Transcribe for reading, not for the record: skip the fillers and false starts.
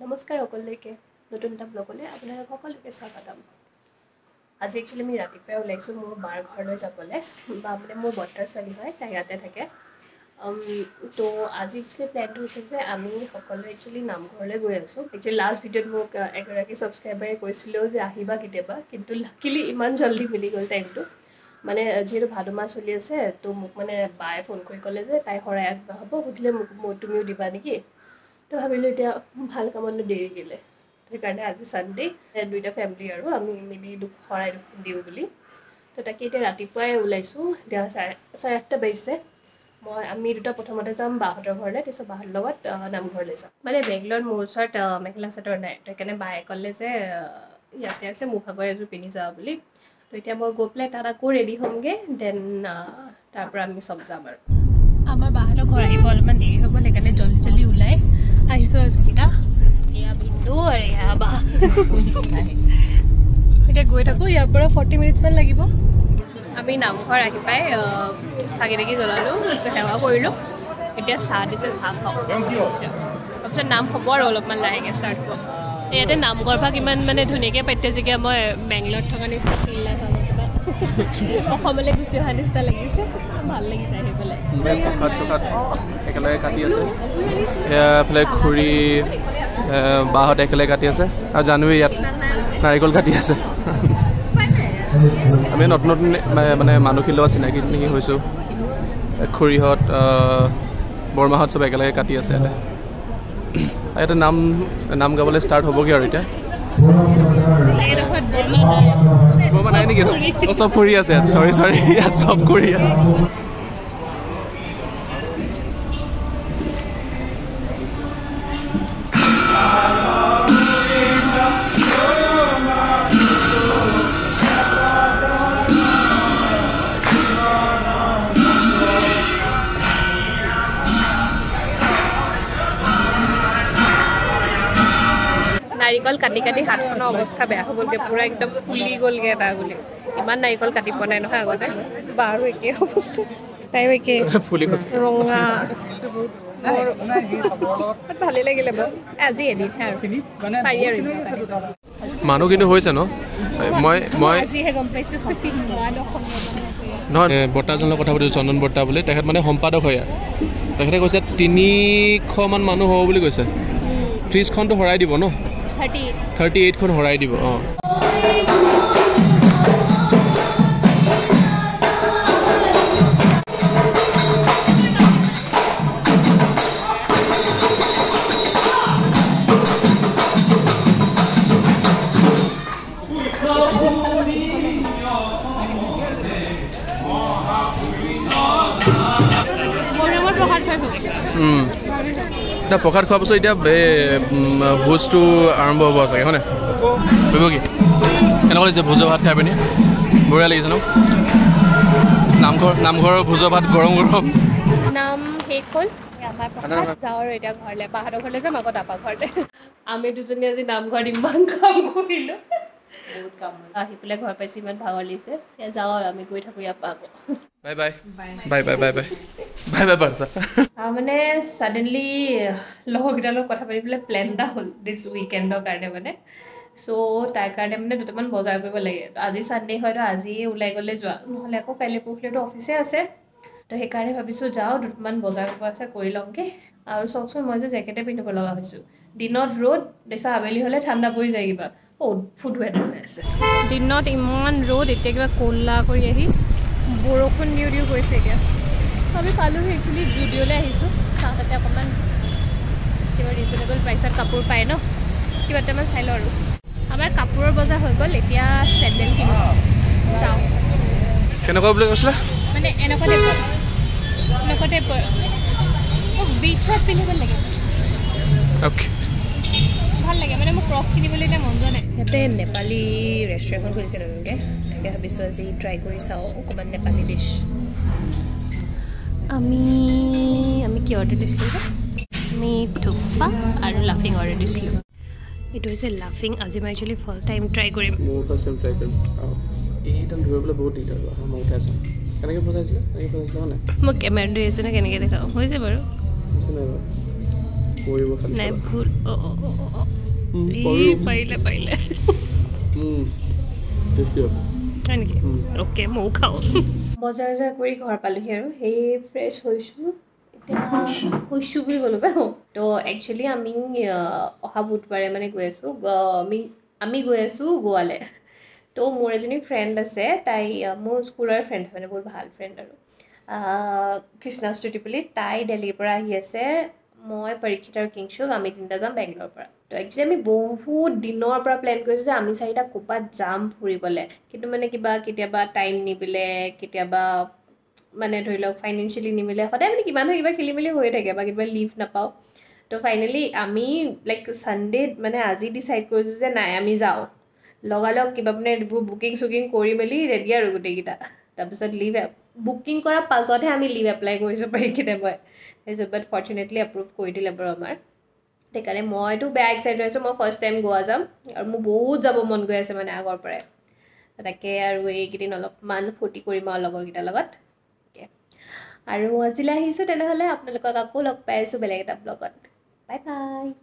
নমস্কাৰ সকলোকে নতুন এটা ব্লগলৈ আপোনালোক সকলোকে স্বাগতম আজি একচুয়ালি আমি ৰাতিপুৱা ওলাইছো মোৰ বাৰ ঘৰলৈ যাবলৈ বা মানে মোৰ বৰ্তাৰ ছোৱালী হয় তাই ইয়াতে থাকে তো আজি একচুয়ালি প্ল্যান হৈছে যে আমি সকলোৱে একচুয়ালি নামঘৰলৈ গৈ আছো একচুয়ালি লাষ্ট ভিডিঅ'ত মোক এগৰাকী সাবস্ক্ৰাইবাৰে কৈছিল যে আহিবা কেতিয়াবা কিন্তু লাকিলি ইমান জলদি মিলি গ'ল টাইমটো মানে যেহেতু ভাদ মাহ চলি আছে তো মোক মানে বায়ে ফোন কৰি ক'লে যে তাই শৰাই আগবা হ'ব সুধিলে মোক তুমিও দিবা নেকি তো ভাবিলো এতিয়া ভাল কামত দেৰি গেলে সেইকাৰণে আজি সানডে দুইটা ফ্যামিলি আৰু আমি মিলি শৰাই দিও বুলি তো তাকে এতিয়া ৰাতিপুৱাই ওলাইছো এতিয়া 8:30 বাজিছে আমি দুটা প্ৰথমতে যাম বাহঁতৰ ঘৰলৈ তাৰপিছত বাহঁতৰ লগত নামঘৰলৈ যাম মানে বেংগলৰ মোৰ ওচৰত মেখেলা চাদৰ নাই তো সেইকাৰণে বায়ে ক'লে যে ইয়াতে আছে মোৰ ভাগৰ এযোৰ পিন্ধি যাওঁ বুলি তো এতিয়া মই গৈ পেলাই তাত আকৌ ৰেডি হ'মগৈ দেন তাৰ পৰা আমি সব যাম আৰু আমাৰ বাহঁতৰ ঘৰ আহিব অলপমান দেৰি হৈ গ'ল সেইকাৰণে জলদি ওলাই আহিছো আজিটা এয়া বিন্দু আৰু এয়া বা এতিয়া গৈ থাকোঁ ইয়াৰ পৰা 40 মিনিটছ মান লাগিব আমি নামঘৰ আহি পাই চাকি তাকি জ্বলালোঁ সেৱা কৰিলোঁ এতিয়া চাহ দিছে চাহ খাওঁ তাৰপিছত নাম হ'ব আৰু অলপমান লাহেকৈ ষ্টাৰ্ট হ'ব ইয়াতে নামঘৰ ভাগ ইমান মানে ধুনীয়াকৈ পাতে যেগে মই বেংগলত থকা নিচিনা ফিল নাথাকে কিবা অসমলৈ গুচি অহা নিচিনা লাগিছে ভাল লাগিছে আহি পেলাই প্ৰসাদ চকাত একেলগে কাটি আছে এফালে খুৰী বাহঁত একেলগে কাটি আছে আৰু জানুৱাৰী ইয়াত নাৰিকল কাটি আছে আমি নতুন নতুন মানে মানুহখিনিৰ লগত চিনাকি নেকি হৈছোঁ খুৰীহঁত বৰমাহঁত চব একেলগে কাটি আছে ইয়াতে নাম গাবলৈ ষ্টাৰ্ট হ'বগৈ আৰু এতিয়া বৰমা নাই নেকি চব কৰি আছে চৰি ইয়াত চব কৰি আছে নাৰিকল কাটি কাটি হাতখনৰ অৱস্থা বেয়া হৈ গ'লগৈ পুৰা একদম ফুলি গ'লগৈ এটা বুলি ইমান নাৰিকল কাটি পোৱা নাই নহয় আগতে বাৰু একেই অৱস্থা তাইও একেই ফুলি গৈছে ৰঙা ভালেই লাগিলে বাৰু আজি এদিনহে আৰু পাৰি আৰু মানুহ কিন্তু হৈছে ন মই আজিহে গম পাইছোঁ নহয় বৰ্তাজনৰ লগত কথা পাতিছোঁ চন্দন বৰ্তা বুলি তেখেত মানে সম্পাদক হয় ইয়াৰ তেখেতে কৈছে 300 মান মানুহ হ'ব বুলি কৈছে 30খনটো হৰাই দিব ন 38খন হৰাই দিব অঁ এতিয়া প্ৰসাদ খোৱাৰ পাছত এতিয়া ভোজটো আৰম্ভ হ'ব চাগে হয় নাই কৰিব কি কেনেকুৱা লাগিছে ভোজৰ ভাত খাই পিনি বঢ়িয়া লাগিছে ন নামঘৰৰ ভোজৰ ভাত গৰম নাম শেষ হ'ল আমাৰ প্ৰসাদ যাওঁ আৰু এতিয়া ঘৰলৈ বাহঁতৰ ঘৰলৈ যাম আকৌ তাৰপৰা ঘৰলৈ আমি দুজনী আজি নামঘৰত ইমান কাম কৰিলোঁ বহুত কাম আহি পেলাই ঘৰ পাইছোঁ ইমান ভাগৰ লাগিছে এতিয়া যাওঁ আৰু আমি গৈ থাকোঁ ইয়াৰ পৰা আকৌ bye bye bye bye bye bye bye bye বাৰ্তা মানে ছাডেনলি লগৰকেইটাৰ লগত কথা পাতি পেলাই প্লেন এটা হ'ল দিছ উইকেণ্ডৰ কাৰণে মানে চ' তাৰ কাৰণে মানে দুটামান বজাৰ কৰিব লাগে আজি ছানডে হয়তো আজিয়ে ওলাই গ'লে যোৱা নহ'লে আকৌ কাইলৈ পৰহিলৈতো অফিচে আছে তো সেইকাৰণে ভাবিছোঁ যাওঁ দুটামান বজাৰ কৰিব আছে কৰি লওঁগৈ আৰু চাওকচোন মই যে জেকেটে পিন্ধিব লগা হৈছোঁ দিনত ৰ'দ তাৰপিছত আবেলি হ'লে ঠাণ্ডা পৰি যায় কিবা ফুড ৱেডাৰ হৈ আছে দিনত ইমান ৰ'দ এতিয়া কিবা ক'লা কৰি আহি বৰষুণ দিও কৰিছে এতিয়া আমি পালোহি একচুৱেলি জুডিঅ'লৈ আহিছোঁ তাতে অকণমান কিবা ৰিজনেবল প্ৰাইচত কাপোৰ পায় ন কিবা এটামান চাই লওঁ আৰু আমাৰ কাপোৰৰ বজাৰ হৈ গ'ল এতিয়া চেণ্ডেল কিনো যাওঁ কেনেকুৱা বুলি কৈছিলে মানে এনেকুৱা টাইপৰ মোক বিচত পিন্ধিব লাগে অ'কে ভাল লাগে মানে মোক ক্ৰক্স কিনিবলৈ এতিয়া মন যোৱা নাই ইয়াতে নেপালী ৰেষ্টুৰেণ্টখন খুলিছে নতুনকৈ তাকে ভাবিছোঁ আজি ট্ৰাই কৰি চাওঁ অকণমান নেপালী ডিছ আমি কি অৰ্ডাৰ দিছিলোঁ আমি থুপ্পা আৰু লাফিং অৰ্ডাৰ দিছিলোঁ এইটো হৈছে লাফিং আজি মই একচুৱেলি ফাৰ্ষ্ট টাইম ট্ৰাই কৰিম এইডাল ধৰিবলৈ বহুত দিগদাৰ মই উঠাই চাওঁ কেনেকৈ ফচাইছিলে মানে মই কেমেৰাটো দিছোঁ নে কেনেকৈ দেখাওঁ হৈছে বাৰু কৰিব নাই ভুল পাৰিলে হয় নেকি অ'কে ময়ো খাওঁ বজাৰ কৰি ঘৰ পালোহি আৰু সেই ফ্ৰেছ হৈছোঁ এতিয়া হৈছোঁ বুলি ক'লোঁ পাই তো একচুৱেলি আমি অহা বুধবাৰে মানে গৈ আছোঁ আমি গৈ আছোঁ গোৱালৈ তো মোৰ এজনী ফ্ৰেণ্ড আছে তাই মোৰ স্কুলৰ ফ্ৰেণ্ড মানে বহুত ভাল ফ্ৰেণ্ড আৰু কৃষ্ণাষ্টুতি বুলি তাই দিল্লীৰ পৰা আহি আছে মই পৰীক্ষিত আৰু কিংশুক আমি তিনিটা যাম বেংগলোৰৰ পৰা তো একচুৱেলি আমি বহুত দিনৰ পৰা প্লেন কৰিছোঁ যে আমি চাৰিটা ক'ৰবাত যাম ফুৰিবলৈ কিন্তু মানে কেতিয়াবা টাইম নিমিলে কেতিয়াবা মানে ধৰি লওক ফাইনেন্সিয়েলি নিমিলে সদায় মানে কিবা নহয় কিবা খেলি মেলি হৈ থাকে বা কিবা লিভ নাপাওঁ তো ফাইনেলি আমি লাইক ছানডে মানে আজি ডিচাইড কৰিছোঁ যে নাই আমি যাওঁ লগালগ কিবা মানে বুকিং চুকিং কৰি মেলি ৰেডি আৰু গোটেইকেইটা তাৰপিছত লিভ বুকিং কৰাৰ পাছতহে আমি লিভ এপ্লাই কৰিছোঁ পৰীক্ষিতে মই তাৰপিছত বাট ফৰ্চুনেটলি এপ্ৰুভ কৰি দিলে বাৰু আমাৰ সেইকাৰণে মইতো বেয়া এক্সাইটেড হৈছোঁ মই ফাৰ্ষ্ট টাইম গোৱা যাম আৰু মোৰ বহুত যাব মন গৈ আছে মানে আগৰ পৰাই তাকে আৰু এইকেইদিন অলপমান ফূৰ্তি কৰিম আৰু লগৰকেইটাৰ লগত আৰু আজিলৈ আহিছোঁ তেনেহ'লে আপোনালোকক আকৌ লগ পাই আছোঁ বেলেগ এটা ব্লগত বাই বাই